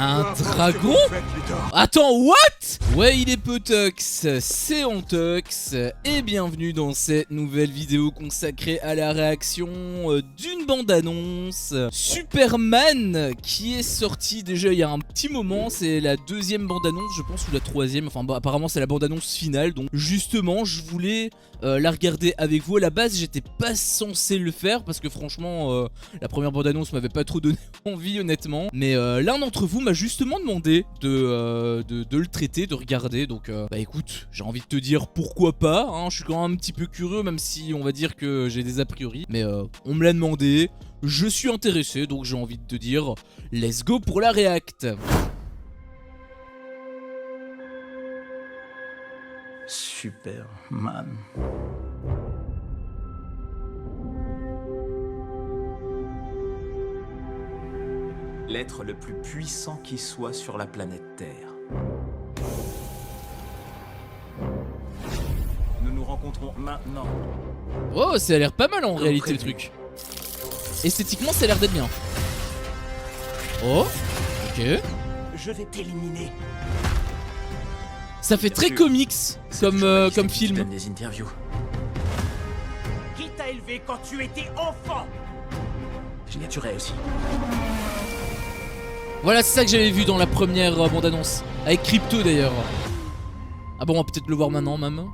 Un dragon? Attends, what? Ouais, il est Potox, c'est Antox, et bienvenue dans cette nouvelle vidéo consacrée à la réaction d'une bande-annonce Superman qui est sortie déjà il y a un petit moment. C'est la deuxième bande-annonce, je pense, ou la troisième, enfin bon, apparemment c'est la bande-annonce finale. Donc justement, je voulais la regarder avec vous. À la base, j'étais pas censé le faire parce que franchement, la première bande-annonce m'avait pas trop donné envie, honnêtement. Mais l'un d'entre vous m'a justement demandé de le traiter, de regarder. Donc bah écoute, j'ai envie de te dire pourquoi pas, hein. Je suis quand même un petit peu curieux, même si on va dire que j'ai des a priori. Mais on me l'a demandé, je suis intéressé, donc j'ai envie de te dire let's go pour la react. Superman. L'être le plus puissant qui soit sur la planète Terre. Nous nous rencontrons maintenant. Oh, ça a l'air pas mal en réalité le truc. Esthétiquement, ça a l'air d'être bien. Oh, ok. Je vais t'éliminer. Ça fait très comics comme film. Donne des interviews. Qui t'a élevé quand tu étais enfant? Je l'ai tué aussi. Voilà, c'est ça que j'avais vu dans la première bande-annonce. Avec Crypto d'ailleurs. Ah bon, on va peut-être le voir maintenant même.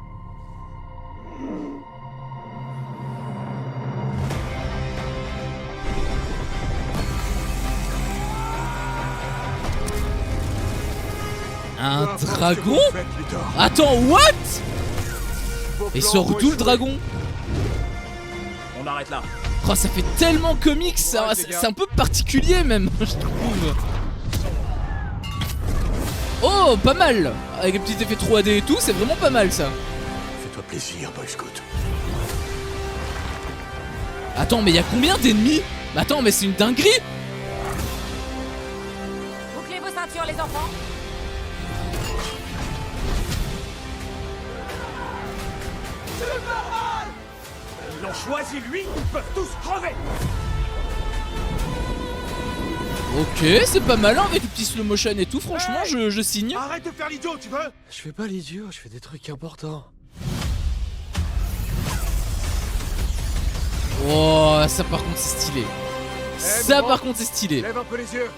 Un dragon? Attends, what? Et sort d'où le dragon? On arrête là. Oh, ça fait tellement comics, c'est un peu particulier même, je trouve. Oh, pas mal. Avec un petit effet 3D et tout, c'est vraiment pas mal ça. Fais-toi plaisir, Boy Scout. Attends, mais il y a combien d'ennemis? Attends, mais c'est une dinguerie. Bouclez vos ceintures, les enfants. Ils l'ont choisi lui, ils peuvent tous crever. Ok, c'est pas mal hein, avec le petit slow motion et tout, franchement, je signe. Arrête de faire l'idiot, tu veux? Je fais pas l'idiot, je fais des trucs importants. Oh, ça par contre c'est stylé. Ça par contre c'est stylé. Lève un peu les yeux.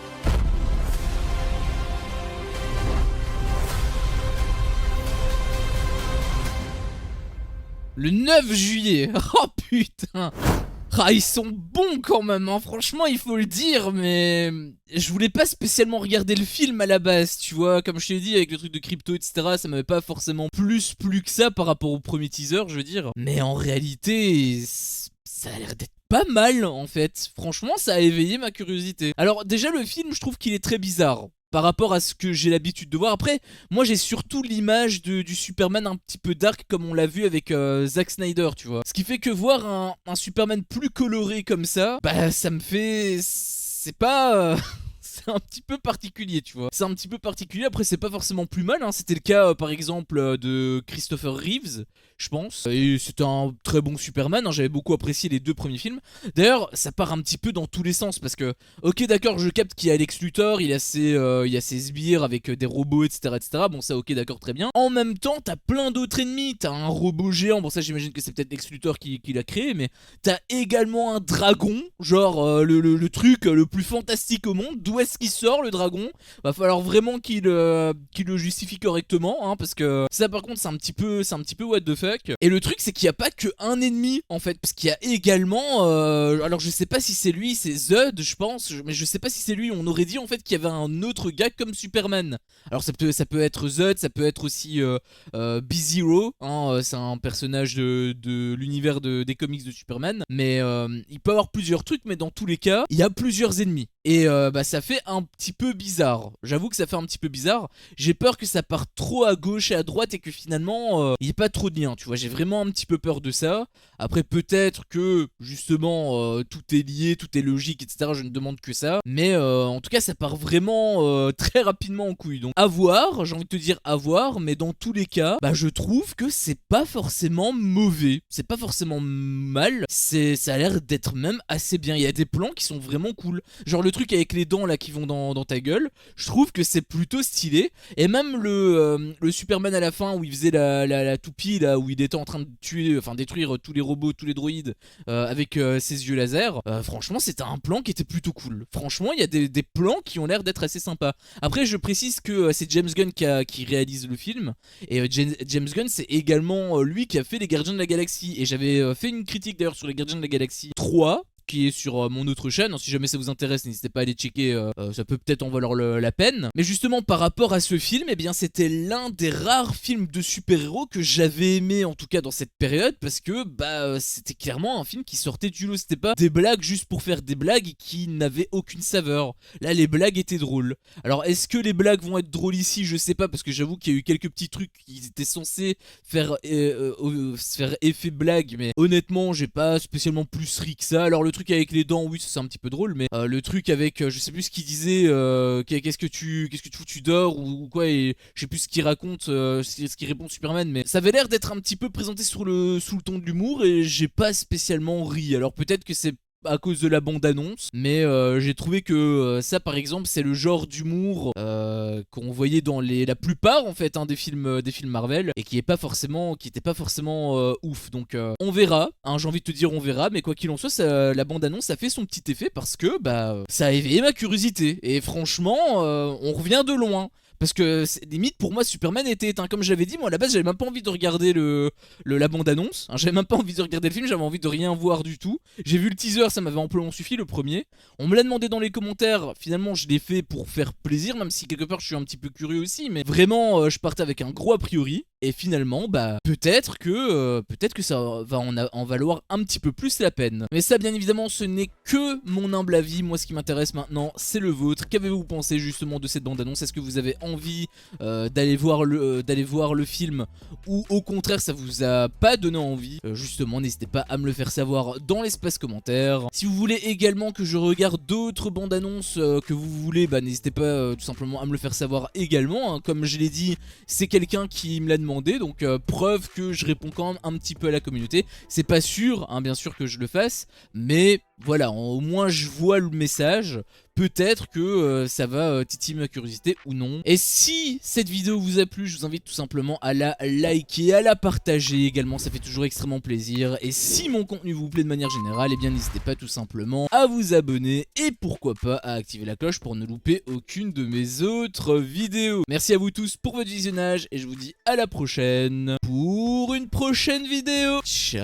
Le 9 juillet. Oh putain. Ah, ils sont bons quand même, hein. Franchement, il faut le dire, mais je voulais pas spécialement regarder le film à la base, tu vois. Comme je t'ai dit, avec le truc de crypto, etc., ça m'avait pas forcément plus que ça par rapport au premier teaser, je veux dire. Mais en réalité, ça a l'air d'être pas mal, en fait. Franchement, ça a éveillé ma curiosité. Alors, déjà, le film, je trouve qu'il est très bizarre par rapport à ce que j'ai l'habitude de voir. Après, moi j'ai surtout l'image du Superman un petit peu dark comme on l'a vu avec Zack Snyder, tu vois. Ce qui fait que voir un Superman plus coloré comme ça, bah ça me fait... C'est pas... C'est un petit peu particulier, tu vois. C'est un petit peu particulier, après c'est pas forcément plus mal, hein. C'était le cas par exemple de Christopher Reeves, je pense. Et c'était un très bon Superman, hein. J'avais beaucoup apprécié les deux premiers films. D'ailleurs, ça part un petit peu dans tous les sens, parce que, ok d'accord, je capte qu'il y a Lex Luthor, il y a ses sbires avec des robots, etc., etc. Bon ça, ok d'accord, très bien. En même temps, t'as plein d'autres ennemis. T'as un robot géant, bon ça j'imagine que c'est peut-être Lex Luthor qui l'a créé, mais t'as également un dragon, genre le truc le plus fantastique au monde. D'où est-ce qu'il sort le dragon? Va falloir vraiment qu'il le justifie correctement, hein, parce que ça par contre c'est un petit peu what the fuck. Et le truc c'est qu'il n'y a pas que un ennemi en fait, parce qu'il y a également alors je sais pas si c'est lui, c'est Zod je pense, mais je sais pas si c'est lui. On aurait dit en fait qu'il y avait un autre gars comme Superman. Alors ça peut être Zod, ça peut être aussi B-Zero, hein, c'est un personnage de l'univers des comics de Superman. Mais il peut avoir plusieurs trucs, mais dans tous les cas il y a plusieurs ennemis. Et bah ça fait un petit peu bizarre. J'avoue que ça fait un petit peu bizarre. J'ai peur que ça parte trop à gauche et à droite et que finalement il n'y ait pas trop de lien, tu vois. J'ai vraiment un petit peu peur de ça. Après peut-être que justement tout est lié, tout est logique, etc. Je ne demande que ça. Mais en tout cas ça part vraiment très rapidement en couille. Donc à voir, j'ai envie de te dire à voir. Mais dans tous les cas, bah je trouve que c'est pas forcément mauvais. C'est pas forcément mal. Ça a l'air d'être même assez bien. Il y a des plans qui sont vraiment cool. Genre le le truc avec les dents là qui vont dans ta gueule, je trouve que c'est plutôt stylé. Et même le Superman à la fin où il faisait la toupie là, où il était en train de tuer, enfin détruire tous les robots, tous les droïdes avec ses yeux laser, franchement c'était un plan qui était plutôt cool. Franchement il y a des plans qui ont l'air d'être assez sympas. Après je précise que c'est James Gunn qui réalise le film. Et James Gunn c'est également lui qui a fait les Gardiens de la Galaxie. Et j'avais fait une critique d'ailleurs sur les Gardiens de la Galaxie 3 qui est sur mon autre chaîne. Si jamais ça vous intéresse, n'hésitez pas à aller checker, ça peut peut-être en valoir la peine. Mais justement par rapport à ce film, eh bien c'était l'un des rares films de super-héros que j'avais aimé, en tout cas dans cette période, parce que c'était clairement un film qui sortait du lot. C'était pas des blagues juste pour faire des blagues et qui n'avaient aucune saveur. Là les blagues étaient drôles. Alors est-ce que les blagues vont être drôles ici? Je sais pas, parce que j'avoue qu'il y a eu quelques petits trucs qui étaient censés faire effet blague, mais honnêtement j'ai pas spécialement plus ri que ça. Alors le truc avec les dents, oui, c'est un petit peu drôle, mais le truc avec, je sais plus ce qu'il disait, qu'est-ce que tu fous, tu dors ou quoi, et je sais plus ce qu'il raconte, ce qu'il répond Superman, mais ça avait l'air d'être un petit peu présenté sous le ton de l'humour et j'ai pas spécialement ri. Alors peut-être que c'est à cause de la bande-annonce, mais j'ai trouvé que ça par exemple c'est le genre d'humour qu'on voyait dans la plupart en fait des films Marvel et qui était pas forcément ouf. Donc on verra, j'ai envie de te dire on verra, mais quoi qu'il en soit la bande-annonce a fait son petit effet parce que ça a éveillé ma curiosité et franchement on revient de loin. Parce que limite pour moi Superman était éteint. Comme je l'avais dit, moi à la base j'avais même pas envie de regarder la bande-annonce, j'avais même pas envie de regarder le film, j'avais envie de rien voir du tout. J'ai vu le teaser, ça m'avait amplement suffi, le premier. On me l'a demandé dans les commentaires, finalement je l'ai fait pour faire plaisir, même si quelque part je suis un petit peu curieux aussi. Mais vraiment je partais avec un gros a priori. Et finalement peut-être que ça va en valoir un petit peu plus la peine. Mais ça bien évidemment ce n'est que mon humble avis. Moi ce qui m'intéresse maintenant c'est le vôtre. Qu'avez-vous pensé justement de cette bande-annonce? Est-ce que vous avez envie d'aller voir le film, ou au contraire ça vous a pas donné envie? Justement n'hésitez pas à me le faire savoir dans l'espace commentaire. Si vous voulez également que je regarde d'autres bandes annonces que vous voulez, n'hésitez pas tout simplement à me le faire savoir également, Comme je l'ai dit, c'est quelqu'un qui me l'a demandé, donc preuve que je réponds quand même un petit peu à la communauté. C'est pas sûr bien sûr que je le fasse, mais voilà, au moins je vois le message. Peut-être que ça va titiller ma curiosité ou non. Et si cette vidéo vous a plu, je vous invite tout simplement à la liker, à la partager également, ça fait toujours extrêmement plaisir. Et si mon contenu vous plaît de manière générale, eh bien n'hésitez pas tout simplement à vous abonner et pourquoi pas à activer la cloche pour ne louper aucune de mes autres vidéos. Merci à vous tous pour votre visionnage et je vous dis à la prochaine pour une prochaine vidéo. Ciao.